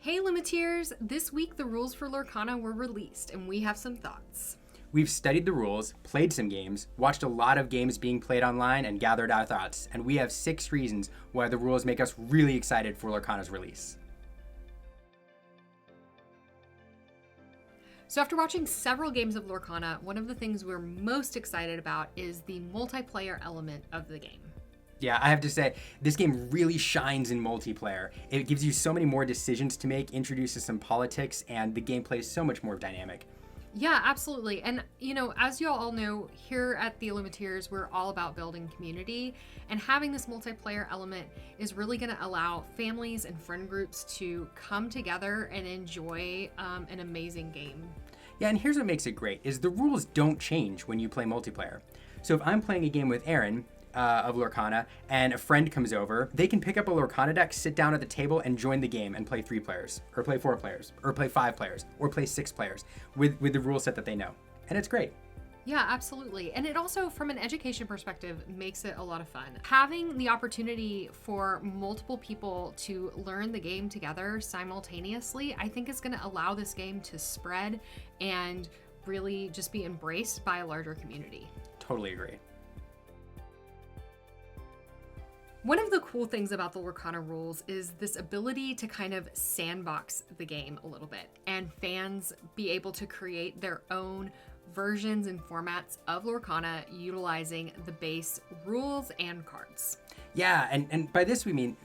Hey Limiteers! This week the rules for Lorcana were released and we have some thoughts. We've studied the rules, played some games, watched a lot of games being played online, and gathered our thoughts. And we have 6 reasons why the rules make us really excited for Lorcana's release. So after watching several games of Lorcana, one of the things we're most excited about is the multiplayer element of the game. Yeah, I have to say, this game really shines in multiplayer. It gives you so many more decisions to make, introduces some politics, and the gameplay is so much more dynamic. Yeah, absolutely. And, as you all know, here at the Limiteers, we're all about building community. And having this multiplayer element is really going to allow families and friend groups to come together and enjoy an amazing game. Yeah, and here's what makes it great, is the rules don't change when you play multiplayer. So if I'm playing a game with Aaron, of Lorcana, and a friend comes over, they can pick up a Lorcana deck, sit down at the table, and join the game and play 3 players, or play 4 players, or play 5 players, or play 6 players with the rule set that they know. And it's great. Yeah, absolutely. And it also, from an education perspective, makes it a lot of fun. Having the opportunity for multiple people to learn the game together simultaneously, I think is going to allow this game to spread and really just be embraced by a larger community. Totally agree. One of the cool things about the Lorcana rules is this ability to kind of sandbox the game a little bit and fans be able to create their own versions and formats of Lorcana utilizing the base rules and cards. Yeah, and by this we mean,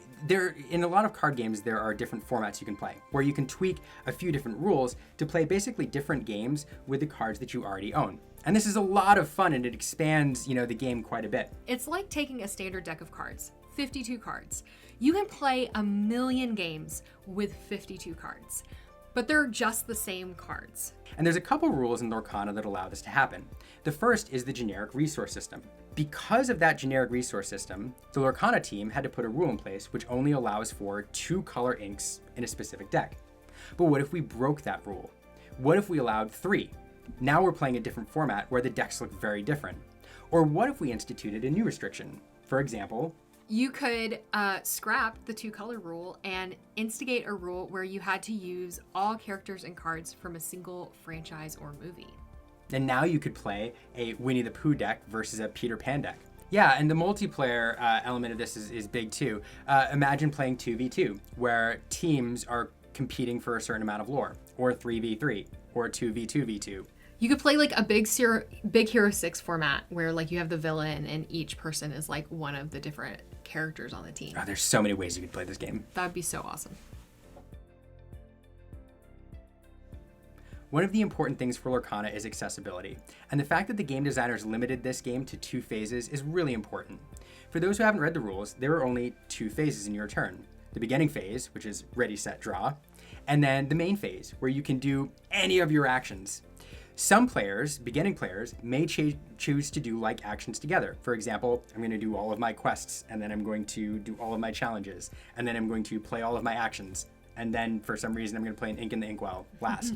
in a lot of card games there are different formats you can play, where you can tweak a few different rules to play basically different games with the cards that you already own. And this is a lot of fun and it expands, the game quite a bit. It's like taking a standard deck of cards. 52 cards. You can play a million games with 52 cards, but they're just the same cards. And there's a couple rules in Lorcana that allow this to happen. The first is the generic resource system. Because of that generic resource system, the Lorcana team had to put a rule in place which only allows for 2 color inks in a specific deck. But what if we broke that rule? What if we allowed 3? Now we're playing a different format where the decks look very different. Or what if we instituted a new restriction? For example, you could scrap the 2 color rule and instigate a rule where you had to use all characters and cards from a single franchise or movie. And now you could play a Winnie the Pooh deck versus a Peter Pan deck. Yeah, and the multiplayer element of this is big too. Imagine playing 2v2, where teams are competing for a certain amount of lore, or 3v3, or 2v2v2. You could play like a big Hero 6 format where like you have the villain and each person is like one of the different characters on the team. Oh, there's so many ways you could play this game. That would be so awesome. One of the important things for Lorcana is accessibility, and the fact that the game designers limited this game to 2 phases is really important. For those who haven't read the rules, there are only 2 phases in your turn. The beginning phase, which is ready, set, draw, and then the main phase, where you can do any of your actions. Some players, beginning players, may choose to do like actions together. For example, I'm going to do all of my quests, and then I'm going to do all of my challenges, and then I'm going to play all of my actions, and then for some reason I'm going to play an Ink in the Inkwell last.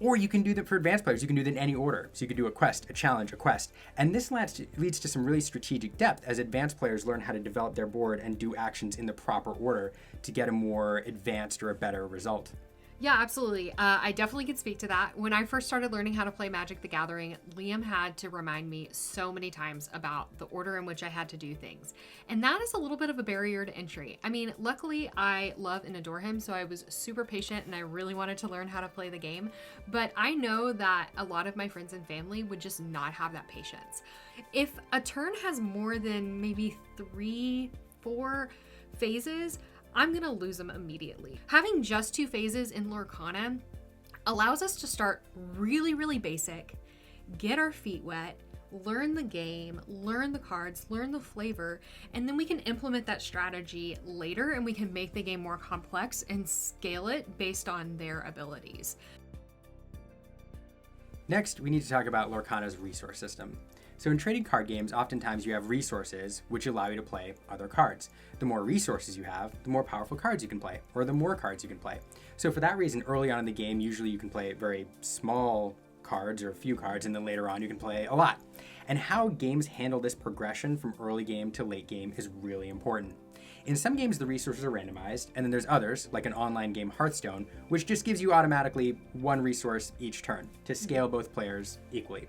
Or you can do that for advanced players. You can do that in any order. So you could do a quest, a challenge, a quest. And this leads to some really strategic depth as advanced players learn how to develop their board and do actions in the proper order to get a more advanced or a better result. Yeah, absolutely. I definitely can speak to that. When I first started learning how to play Magic the Gathering, Liam had to remind me so many times about the order in which I had to do things. And that is a little bit of a barrier to entry. I mean, luckily I love and adore him, so I was super patient and I really wanted to learn how to play the game. But I know that a lot of my friends and family would just not have that patience. If a turn has more than maybe 3, 4 phases, I'm gonna lose them immediately. Having just 2 phases in Lorcana allows us to start really, really basic, get our feet wet, learn the game, learn the cards, learn the flavor, and then we can implement that strategy later and we can make the game more complex and scale it based on their abilities. Next, we need to talk about Lorcana's resource system. So in trading card games, oftentimes you have resources which allow you to play other cards. The more resources you have, the more powerful cards you can play, or the more cards you can play. So for that reason, early on in the game, usually you can play very small cards or a few cards, and then later on you can play a lot. And how games handle this progression from early game to late game is really important. In some games, the resources are randomized, and then there's others, like an online game Hearthstone, which just gives you automatically one resource each turn to scale both players equally.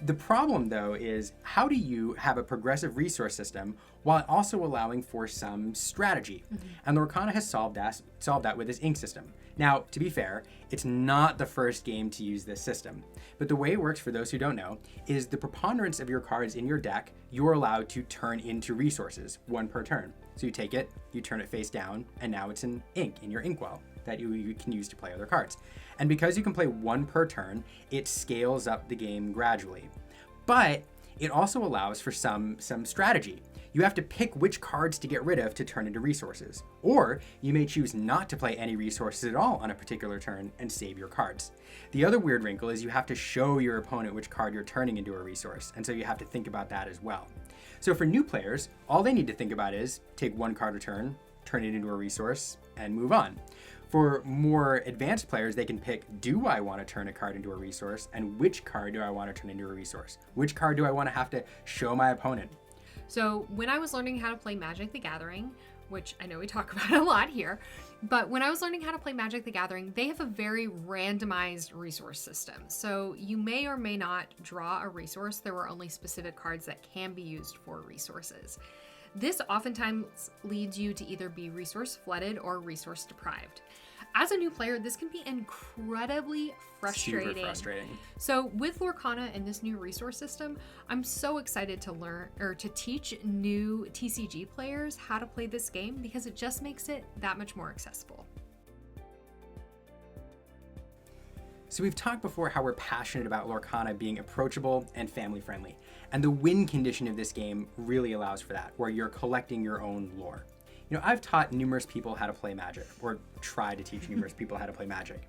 The problem, though, is how do you have a progressive resource system while also allowing for some strategy? And Lorcana has solved that with this ink system. Now, to be fair, it's not the first game to use this system, but the way it works, for those who don't know, is the preponderance of your cards in your deck you're allowed to turn into resources, one per turn. So you take it, you turn it face down, and now it's in ink, in your inkwell, that you can use to play other cards. And because you can play one per turn, it scales up the game gradually. But it also allows for some strategy. You have to pick which cards to get rid of to turn into resources. Or you may choose not to play any resources at all on a particular turn and save your cards. The other weird wrinkle is you have to show your opponent which card you're turning into a resource, and so you have to think about that as well. So for new players, all they need to think about is take one card a turn, turn it into a resource, and move on. For more advanced players, they can pick, do I want to turn a card into a resource, and which card do I want to turn into a resource? Which card do I want to have to show my opponent? So when I was learning how to play Magic the Gathering, which I know we talk about a lot here, but when I was learning how to play Magic the Gathering, they have a very randomized resource system. So you may or may not draw a resource. There were only specific cards that can be used for resources. This oftentimes leads you to either be resource flooded or resource deprived. As a new player, this can be incredibly frustrating. Super frustrating. So with Lorcana and this new resource system, I'm so excited to learn or to teach new TCG players how to play this game because it just makes it that much more accessible. So we've talked before how we're passionate about Lorcana being approachable and family friendly. And the win condition of this game really allows for that, where you're collecting your own lore. You know, I've taught numerous people how to play Magic, or tried to teach numerous people how to play Magic.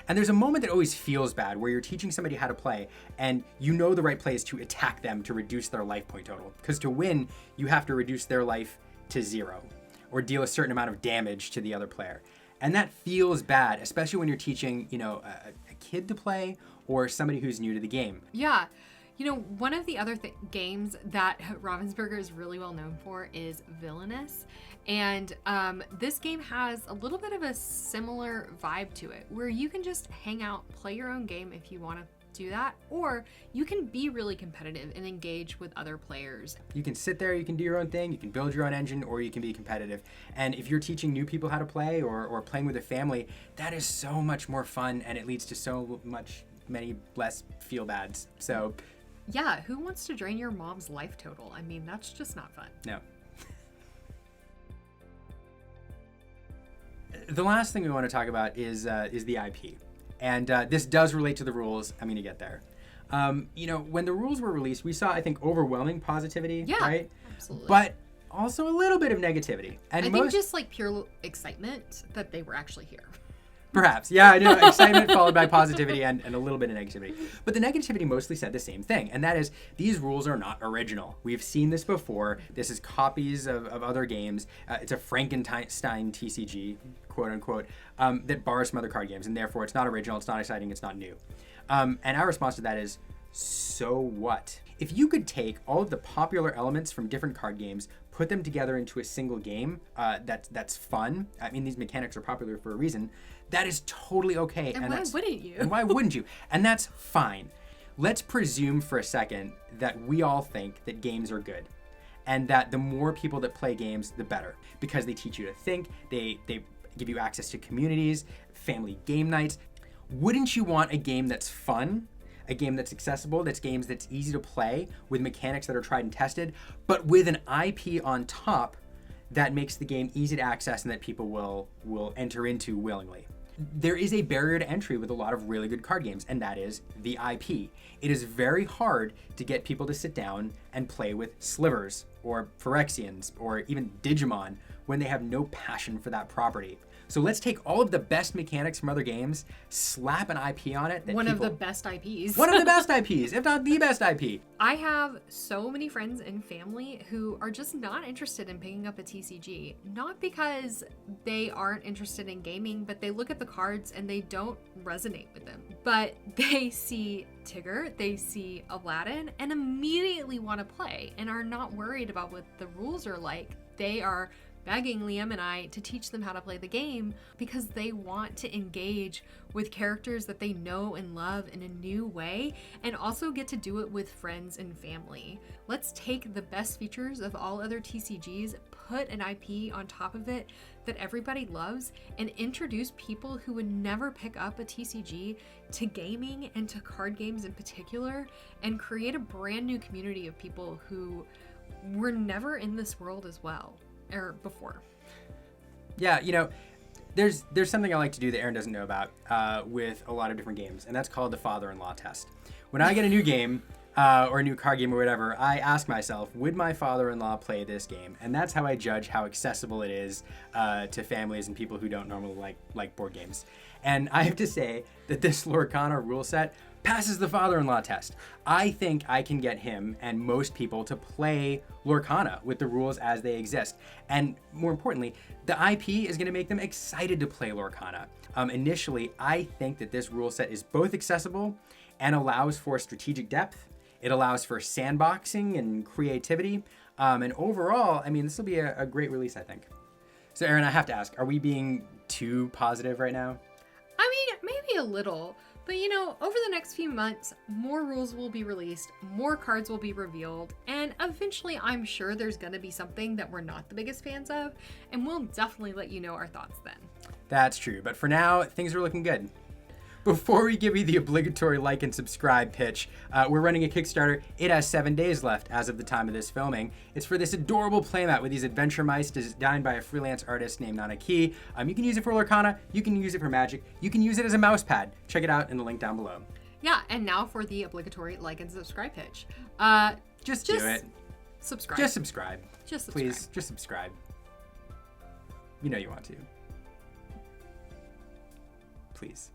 And there's a moment that always feels bad where you're teaching somebody how to play and you know the right play is to attack them to reduce their life point total. Because to win, you have to reduce their life to 0 or deal a certain amount of damage to the other player. And that feels bad, especially when you're teaching, you know, a kid to play or somebody who's new to the game. Yeah. You know, one of the other games that Ravensburger is really well known for is Villainous. And this game has a little bit of a similar vibe to it, where you can just hang out, play your own game if you want to do that, or you can be really competitive and engage with other players. You can sit there, you can do your own thing, you can build your own engine, or you can be competitive. And if you're teaching new people how to play or playing with a family, that is so much more fun, and it leads to many less feel-bads. So yeah, who wants to drain your mom's life total? I mean, that's just not fun. No. The last thing we want to talk about is the IP. And this does relate to the rules. I'm going to get there. You know, when the rules were released, we saw, I think, overwhelming positivity, right? Absolutely. But also a little bit of negativity. And I think just like pure excitement that they were actually here. Perhaps. Yeah, I know. Excitement followed by positivity and a little bit of negativity. But the negativity mostly said the same thing, and that is these rules are not original. We've seen this before. This is copies of other games. It's a Frankenstein TCG, quote unquote, that borrows from other card games, and therefore it's not original, it's not exciting, it's not new. And our response to that is, so what? If you could take all of the popular elements from different card games, put them together into a single game that's fun, I mean, these mechanics are popular for a reason, that is totally okay. And why wouldn't you? And why wouldn't you? And that's fine. Let's presume for a second that we all think that games are good, and that the more people that play games, the better, because they teach you to think, they give you access to communities, family game nights. Wouldn't you want a game that's fun, a game that's accessible, that's easy to play, with mechanics that are tried and tested, but with an IP on top that makes the game easy to access and that people will enter into willingly? There is a barrier to entry with a lot of really good card games, and that is the IP. It is very hard to get people to sit down and play with Slivers or Phyrexians or even Digimon when they have no passion for that property. So let's take all of the best mechanics from other games, slap an IP on it. One of the best IPs. One of the best IPs, if not the best IP. I have so many friends and family who are just not interested in picking up a TCG. Not because they aren't interested in gaming, but they look at the cards and they don't resonate with them. But they see Tigger, they see Aladdin, and immediately want to play and are not worried about what the rules are like. They are begging Liam and I to teach them how to play the game because they want to engage with characters that they know and love in a new way and also get to do it with friends and family. Let's take the best features of all other TCGs, put an IP on top of it that everybody loves, and introduce people who would never pick up a TCG to gaming and to card games in particular, and create a brand new community of people who were never in this world as well. Or before. Yeah, you know, there's something I like to do that Aaron doesn't know about with a lot of different games, and that's called the father-in-law test. When I get a new game or a new card game or whatever, I ask myself, would my father-in-law play this game? And that's how I judge how accessible it is to families and people who don't normally like board games. And I have to say that this Lorcana rule set passes the father-in-law test. I think I can get him and most people to play Lorcana with the rules as they exist. And more importantly, the IP is going to make them excited to play Lorcana. Initially, I think that this rule set is both accessible and allows for strategic depth. It allows for sandboxing and creativity. And overall, I mean, this will be a great release, I think. So Aaron, I have to ask, are we being too positive right now? I mean, maybe a little. But you know, over the next few months, more rules will be released, more cards will be revealed, and eventually I'm sure there's going to be something that we're not the biggest fans of, and we'll definitely let you know our thoughts then. That's true, but for now, things are looking good. Before we give you the obligatory like and subscribe pitch, we're running a Kickstarter. It has 7 days left as of the time of this filming. It's for this adorable playmat with these adventure mice designed by a freelance artist named Nana Key. You can use it for Lorcana, you can use it for Magic, you can use it as a mouse pad. Check it out in the link down below. Yeah, and now for the obligatory like and subscribe pitch. Just do it. Subscribe. Just subscribe. Just subscribe. Please, just subscribe. You know you want to. Please.